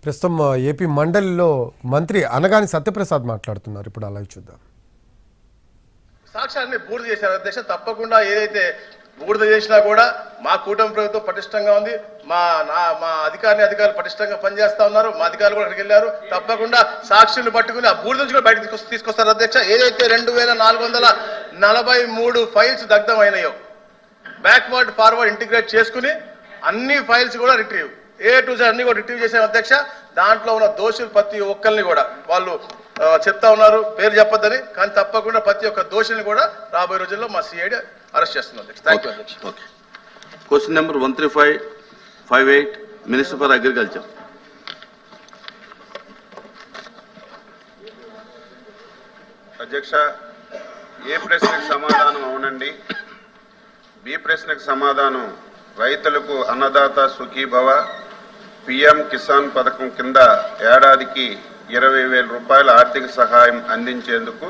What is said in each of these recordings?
ప్రస్తుతం ఏపీ మండలిలో మంత్రి అనగాని సత్యప్రసాద్ మాట్లాడుతున్నారు. ఇప్పుడు అలా చూద్దాం. సాక్ష్యాన్ని బూడిద చేశారు అధ్యక్ష. తప్పకుండా ఏదైతే బూడిద చేసినా కూడా మా కూటమి ప్రభుత్వం పటిష్టంగా ఉంది. మా అధికారులు పటిష్టంగా పనిచేస్తా ఉన్నారు. మా అధికారులు కూడా అక్కడికి వెళ్ళారు. తప్పకుండా సాక్షులను పట్టుకుని ఆ బూడిద నుంచి కూడా బయటకు తీసుకొస్తారు అధ్యక్ష. ఏదైతే 2443 ఫైల్స్ దగ్ధమైనాయో బ్యాక్వర్డ్ ఫార్వర్డ్ ఇంటిగ్రేట్ చేసుకుని అన్ని ఫైల్స్ కూడా రిట్రీవ్ A to Z అన్ని కూడా రిట్రీవ్ చేసాం అధ్యక్ష. దాంట్లో ఉన్న దోషులు ప్రతి ఒక్కరిని కూడా వాళ్ళు చెప్తా ఉన్నారు, పేరు చెప్పొద్దని, కానీ తప్పకుండా ప్రతి ఒక్క దోషిని కూడా రాబోయే రోజుల్లో మా సిఐడి అరెస్ట్ చేస్తున్నారు అధ్యక్ష. థ్యాంక్ యూ అధ్యక్ష. Question number 13558 minister for agriculture. అధ్యక్ష, ఏ ప్రశ్నకు సమాధానం అవునండి. బి ప్రశ్నకు సమాధానం రైతులకు అన్నదాత సుఖీభవ పిఎం కిసాన్ పథకం కింద ఏడాదికి 20,000 రూపాయల ఆర్థిక సహాయం అందించేందుకు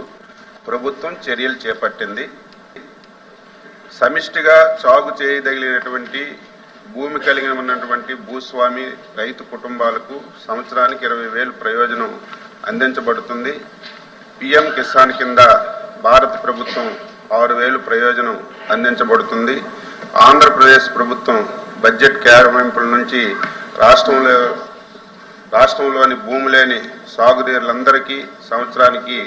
ప్రభుత్వం చర్యలు చేపట్టింది. సమిష్టిగా సాగు చేయదగినటువంటి భూమి కలిగి ఉన్నటువంటి భూస్వామి రైతు కుటుంబాలకు సంవత్సరానికి 20,000 ప్రయోజనం అందించబడుతుంది. పిఎం కిసాన్ కింద భారత ప్రభుత్వం 6,000 ప్రయోజనం అందించబడుతుంది. ఆంధ్రప్రదేశ్ ప్రభుత్వం బడ్జెట్ కేటాయింపుల నుంచి రాష్ట్రంలోని భూమి లేని సాగుదారులందరికీ సంవత్సరానికి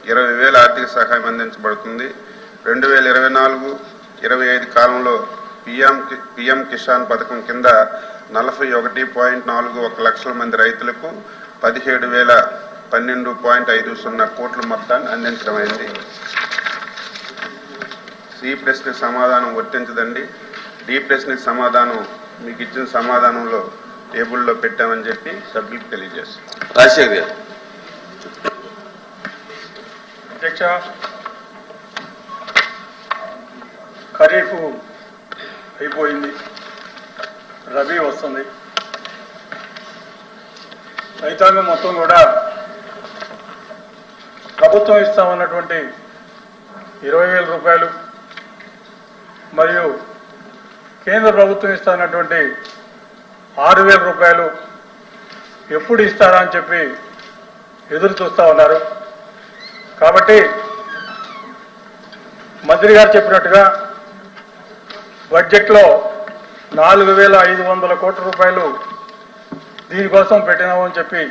20,000 ఆర్థిక సహాయం అందించబడుతుంది. 2024-25 కాలంలో పిఎం కిసాన్ పథకం కింద 41.41 లక్షల మంది రైతులకు 17,012.50 కోట్ల మొత్తాన్ని అందించడమైంది. సి ప్రశ్నకు సమాధానం వర్తించదండి. డి ప్రశ్నకు సమాధానం మీకు ఇచ్చిన సమాధానంలో టేబుల్లో పెట్టామని చెప్పి సభ్యులకు తెలియజేస్తాం. రాజశేఖర్ గారు. అధ్యక్ష, ఖరీఫ్ అయిపోయింది, రబీ వస్తుంది. రైతాంగం మొత్తం కూడా ప్రభుత్వం ఇస్తామన్నటువంటి 20,000 రూపాయలు మరియు కేంద్ర ప్రభుత్వం ఇస్తానటువంటి 6,000 రూపాయలు ఎప్పుడు ఇస్తారా అని చెప్పి ఎదురు చూస్తూ ఉన్నారు. కాబట్టి మంత్రి గారు చెప్పినట్టుగా బడ్జెట్లో 4,500 కోట్ల రూపాయలు దీనికోసం పెట్టినామని చెప్పి